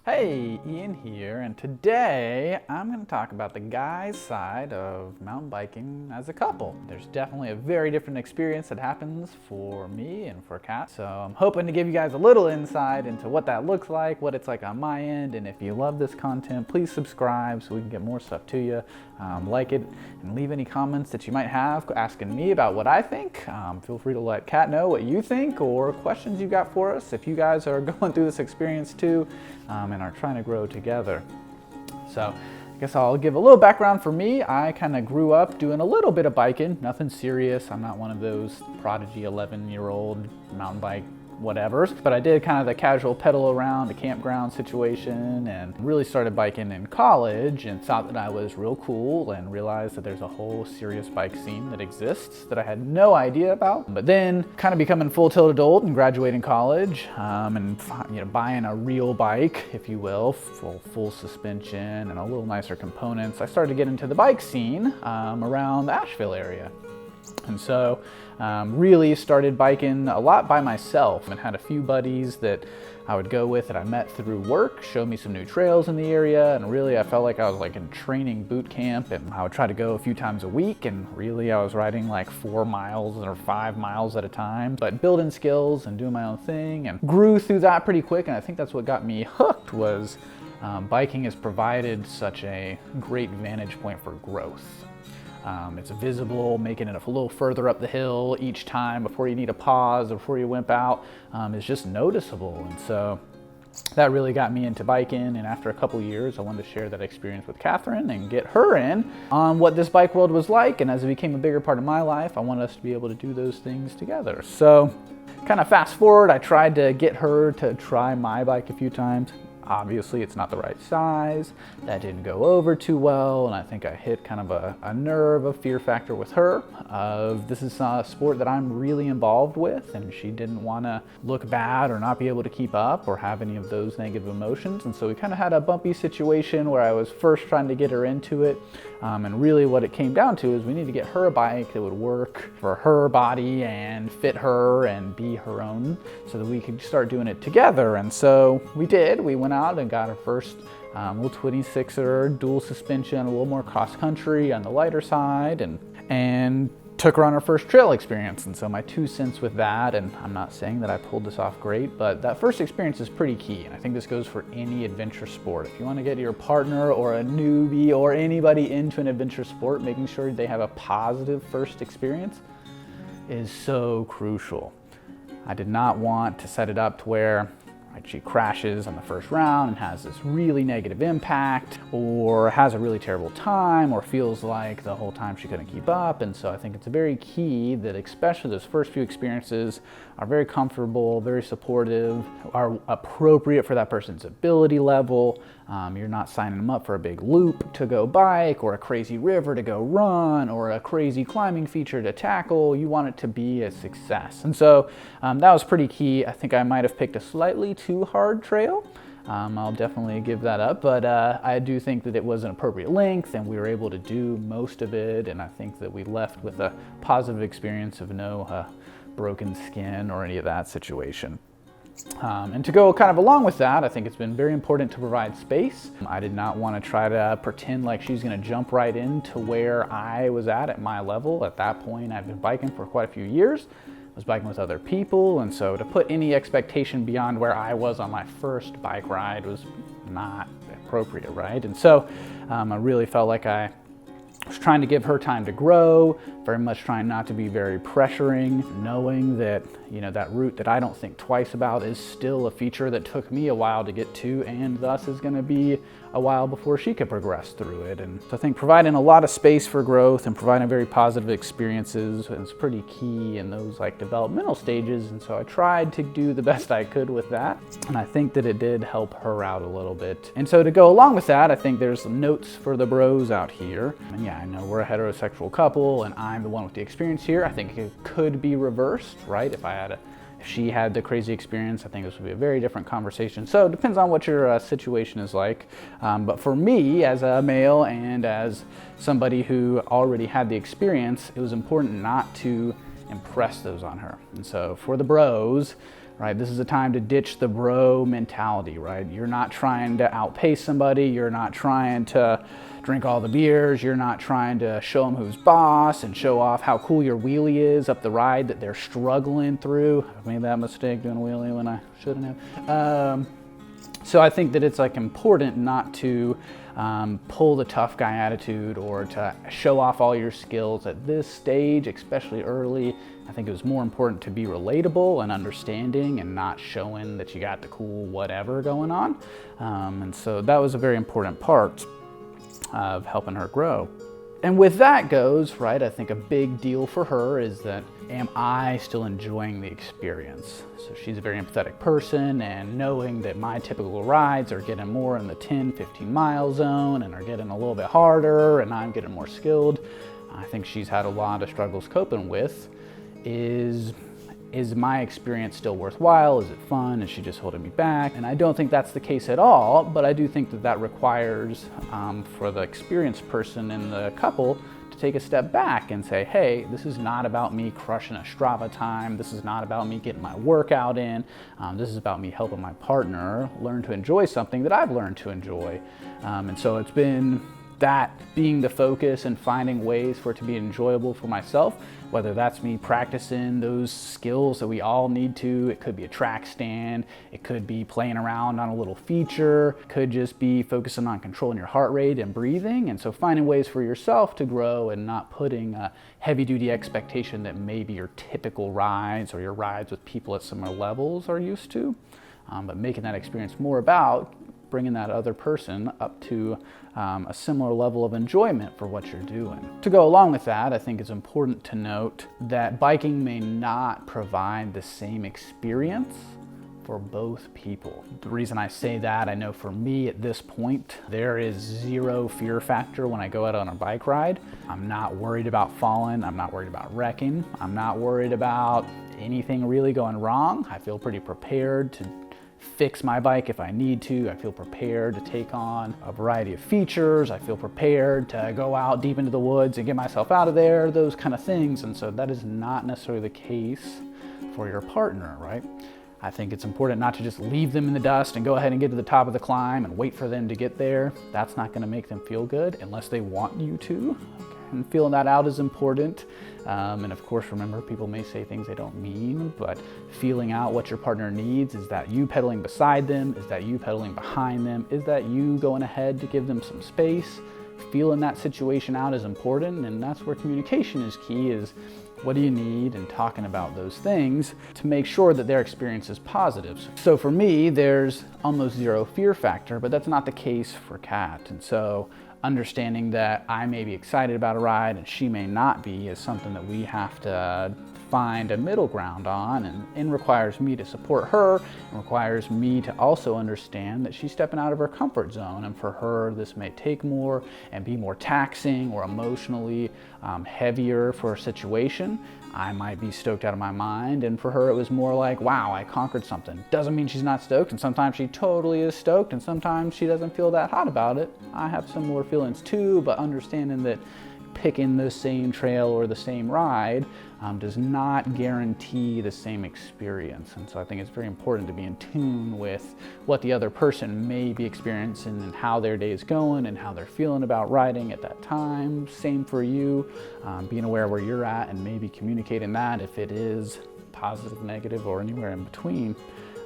Hey, Ian here, and today I'm going to talk about the guy's side of mountain biking as a couple. There's definitely a very different experience that happens for me and for Kat, so I'm hoping to give you guys a little insight into what that looks like, what it's like on my end, and if you love this content, please subscribe so we can get more stuff to you. Like it, and leave any comments that you might have asking me about what I think. Feel free to let Kat know what you think or questions you got for us if you guys are going through this experience too. And are trying to grow together. So I guess I'll give a little background for me. I kind of grew up doing a little bit of biking, nothing serious. I'm not one of those prodigy 11-year-old mountain bike whatevers, but I did kind of the casual pedal around a campground situation and really started biking in college and thought that I was real cool and realized that there's a whole serious bike scene that exists that I had no idea about. But then kind of becoming full-tilt adult and graduating college and buying a real bike, if you will, full suspension and a little nicer components, I started to get into the bike scene around the Asheville area. And so really started biking a lot by myself and had a few buddies that I would go with that I met through work, show me some new trails in the area, and really I felt like I was like in training boot camp, and I would try to go a few times a week, and really I was riding like 4 miles or 5 miles at a time, but building skills and doing my own thing, and grew through that pretty quick. And I think that's what got me hooked was biking has provided such a great vantage point for growth. It's visible, making it a little further up the hill each time before you need a pause or before you wimp out is just noticeable. And so that really got me into biking, and after a couple years I wanted to share that experience with Catherine and get her in on what this bike world was like, and as it became a bigger part of my life I wanted us to be able to do those things together. So kind of fast forward, I tried to get her to try my bike a few times. Obviously it's not the right size, that didn't go over too well, and I think I hit kind of a nerve, a fear factor with her of this is a sport that I'm really involved with, and she didn't want to look bad or not be able to keep up or have any of those negative emotions. And so we kind of had a bumpy situation where I was first trying to get her into it, and really what it came down to is we need to get her a bike that would work for her body and fit her and be her own so that we could start doing it together. And so we did. We went out and got our first little 26er dual suspension, a little more cross country on the lighter side, and took her on her first trail experience. And so my 2 cents with that, and I'm not saying that I pulled this off great, but that first experience is pretty key. And I think this goes for any adventure sport. If you want to get your partner or a newbie or anybody into an adventure sport, making sure they have a positive first experience is so crucial. I did not want to set it up to where she crashes on the first round and has this really negative impact, or has a really terrible time, or feels like the whole time she couldn't keep up. And so I think it's very key that especially those first few experiences are very comfortable, very supportive, are appropriate for that person's ability level. You're not signing them up for a big loop to go bike or a crazy river to go run or a crazy climbing feature to tackle. You want it to be a success. And so that was pretty key. I think I might have picked a slightly too hard trail. I'll definitely give that up, but I do think that it was an appropriate length and we were able to do most of it, and I think that we left with a positive experience of no broken skin or any of that situation. And to go kind of along with that, I think it's been very important to provide space. I did not want to try to pretend like she's going to jump right into where I was at my level. At that point, I've been biking for quite a few years. I was biking with other people, and so to put any expectation beyond where I was on my first bike ride was not appropriate, right? And so I really felt like I was trying to give her time to grow, very much trying not to be very pressuring, knowing that, that route that I don't think twice about is still a feature that took me a while to get to, and thus is going to be a while before she could progress through it. And so I think providing a lot of space for growth and providing very positive experiences is pretty key in those like developmental stages. And so I tried to do the best I could with that, and I think that it did help her out a little bit. And so to go along with that, I think there's some notes for the bros out here. And yeah, I know we're a heterosexual couple and I'm the one with the experience here. I think it could be reversed, right? If she had the crazy experience, I think this would be a very different conversation. So it depends on what your situation is like. But for me, as a male and as somebody who already had the experience, it was important not to impress those on her. And so for the bros, right? This is a time to ditch the bro mentality, right? You're not trying to outpace somebody. You're not trying to drink all the beers. You're not trying to show them who's boss and show off how cool your wheelie is up the ride that they're struggling through. I made that mistake doing a wheelie when I shouldn't have. So I think that it's like important not to pull the tough guy attitude or to show off all your skills at this stage, especially early. I think it was more important to be relatable and understanding and not showing that you got the cool whatever going on. And so that was a very important part of helping her grow. And with that goes, right, I think a big deal for her is that, am I still enjoying the experience? So she's a very empathetic person, and knowing that my typical rides are getting more in the 10, 15 mile zone and are getting a little bit harder and I'm getting more skilled, I think she's had a lot of struggles coping with. Is my experience still worthwhile? Is it fun? Is she just holding me back? And I don't think that's the case at all, but I do think that that requires for the experienced person in the couple to take a step back and say, hey, this is not about me crushing a Strava time. This is not about me getting my workout in. This is about me helping my partner learn to enjoy something that I've learned to enjoy. And so it's been that being the focus and finding ways for it to be enjoyable for myself, whether that's me practicing those skills that we all need to. It could be a track stand, it could be playing around on a little feature, it could just be focusing on controlling your heart rate and breathing. And so finding ways for yourself to grow and not putting a heavy duty expectation that maybe your typical rides or your rides with people at similar levels are used to, but making that experience more about bringing that other person up to a similar level of enjoyment for what you're doing. To go along with that, I think it's important to note that biking may not provide the same experience for both people. The reason I say that, I know for me at this point, there is zero fear factor when I go out on a bike ride. I'm not worried about falling. I'm not worried about wrecking. I'm not worried about anything really going wrong. I feel pretty prepared to fix my bike if I need to. I feel prepared to take on a variety of features. I feel prepared to go out deep into the woods and get myself out of there, those kind of things. And so that is not necessarily the case for your partner, right? I think it's important not to just leave them in the dust and go ahead and get to the top of the climb and wait for them to get there. That's not going to make them feel good unless they want you to. And feeling that out is important. And of course, remember, people may say things they don't mean, but feeling out what your partner needs. Is that you pedaling beside them? Is that you pedaling behind them? Is that you going ahead to give them some space? Feeling that situation out is important, and that's where communication is key, is what do you need, and talking about those things to make sure that their experience is positive. So for me, there's almost zero fear factor, but that's not the case for Kat. And so understanding that I may be excited about a ride and she may not be is something that we have to find a middle ground on, and requires me to support her, and requires me to also understand that she's stepping out of her comfort zone, and for her this may take more and be more taxing or emotionally heavier for a situation. I might be stoked out of my mind, and for her it was more like, wow, I conquered something. Doesn't mean she's not stoked, and sometimes she totally is stoked, and sometimes she doesn't feel that hot about it. I have similar feelings too, but understanding that picking the same trail or the same ride does not guarantee the same experience. And so I think it's very important to be in tune with what the other person may be experiencing and how their day is going and how they're feeling about riding at that time. Same for you, being aware where you're at and maybe communicating that if it is positive, negative, or anywhere in between.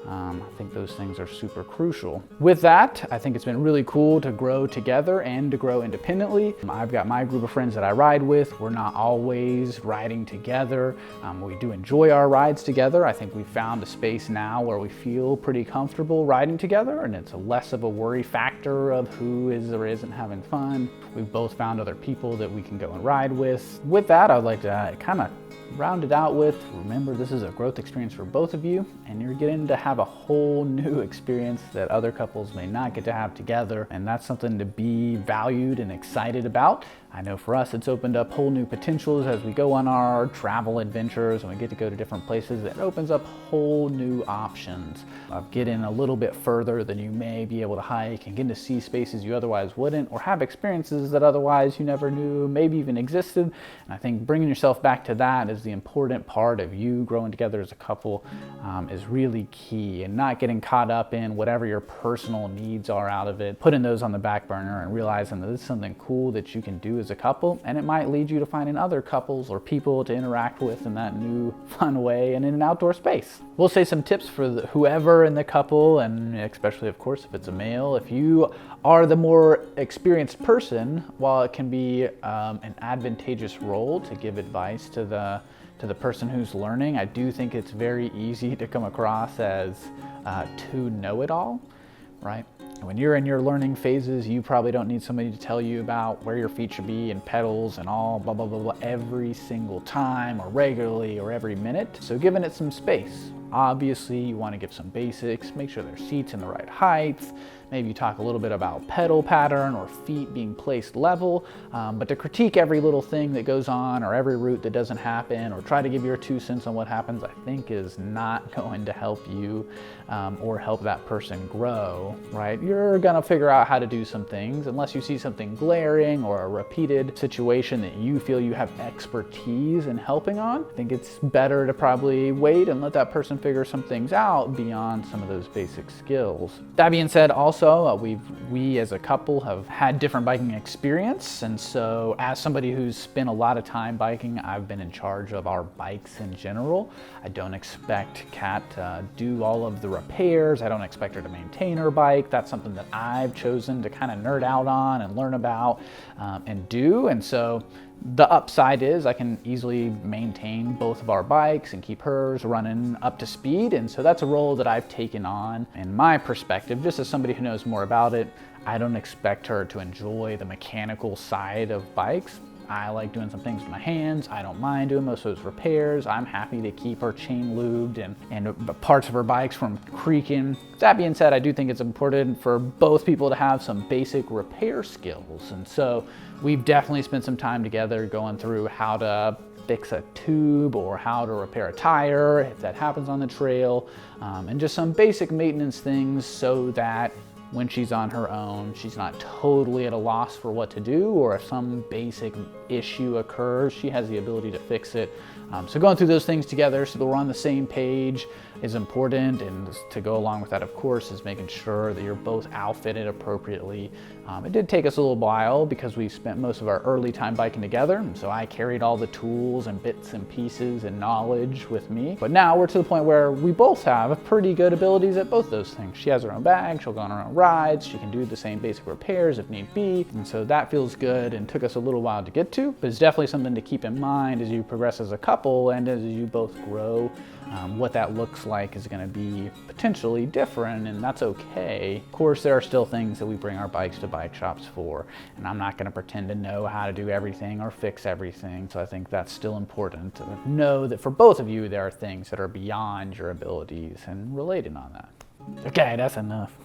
I think those things are super crucial. With that, I think it's been really cool to grow together and to grow independently. I've got my group of friends that I ride with. We're not always riding together. We do enjoy our rides together. I think we've found a space now where we feel pretty comfortable riding together, and it's less of a worry factor of who is or isn't having fun. We've both found other people that we can go and ride with. With that, I'd like to kind of round it out with, remember, this is a growth experience for both of you, and you're getting to have have a whole new experience that other couples may not get to have together, and that's something to be valued and excited about. I know for us, it's opened up whole new potentials as we go on our travel adventures and we get to go to different places. It opens up whole new options of getting a little bit further than you may be able to hike and getting to see spaces you otherwise wouldn't, or have experiences that otherwise you never knew maybe even existed. And I think bringing yourself back to that is the important part of you growing together as a couple, is really key, and not getting caught up in whatever your personal needs are out of it, putting those on the back burner and realizing that this is something cool that you can do as a couple, and it might lead you to finding other couples or people to interact with in that new fun way and in an outdoor space. We'll say some tips for whoever in the couple, and especially of course if it's a male. If you are the more experienced person, while it can be an advantageous role to give advice to the person who's learning, I do think it's very easy to come across as too know-it-all, right? When you're in your learning phases, you probably don't need somebody to tell you about where your feet should be and pedals and all blah, blah, blah, blah, every single time or regularly or every minute. So giving it some space. Obviously, you want to give some basics, make sure their seat's in the right height. Maybe you talk a little bit about pedal pattern or feet being placed level, but to critique every little thing that goes on or every route that doesn't happen, or try to give your 2 cents on what happens, I think is not going to help you or help that person grow, right? You're gonna figure out how to do some things unless you see something glaring or a repeated situation that you feel you have expertise in helping on. I think it's better to probably wait and let that person figure some things out beyond some of those basic skills. That being said, also, we as a couple have had different biking experience, and so as somebody who's spent a lot of time biking, I've been in charge of our bikes in general. I don't expect Kat to do all of the repairs. I don't expect her to maintain her bike. That's something that I've chosen to kind of nerd out on and learn about and do. And so the upside is I can easily maintain both of our bikes and keep hers running up to speed. And so that's a role that I've taken on. In my perspective, just as somebody who knows more about it, I don't expect her to enjoy the mechanical side of bikes. I like doing some things with my hands. I don't mind doing most of those repairs. I'm happy to keep her chain lubed and parts of her bikes from creaking. That being said, I do think it's important for both people to have some basic repair skills. And so we've definitely spent some time together going through how to fix a tube or how to repair a tire if that happens on the trail, and just some basic maintenance things so that when she's on her own, she's not totally at a loss for what to do, or if some basic issue occurs, she has the ability to fix it. So going through those things together so that we're on the same page is important, and to go along with that, of course, is making sure that you're both outfitted appropriately. It did take us a little while because we spent most of our early time biking together, and so I carried all the tools and bits and pieces and knowledge with me. But now we're to the point where we both have pretty good abilities at both those things. She has her own bag, she'll go on her own rides, she can do the same basic repairs if need be, and so that feels good and took us a little while to get to, but it's definitely something to keep in mind as you progress as a couple and as you both grow. What that looks like is going to be potentially different, and that's okay. Of course, there are still things that we bring our bikes to bike shops for, and I'm not going to pretend to know how to do everything or fix everything, so I think that's still important to know that for both of you there are things that are beyond your abilities, and relating on that. Okay, that's enough.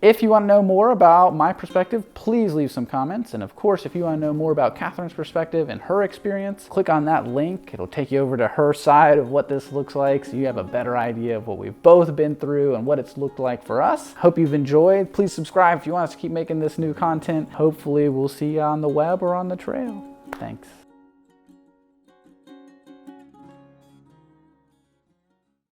If you want to know more about my perspective, please leave some comments. And of course, if you want to know more about Catherine's perspective and her experience, click on that link. It'll take you over to her side of what this looks like, so you have a better idea of what we've both been through and what it's looked like for us. Hope you've enjoyed. Please subscribe if you want us to keep making this new content. Hopefully we'll see you on the web or on the trail. Thanks.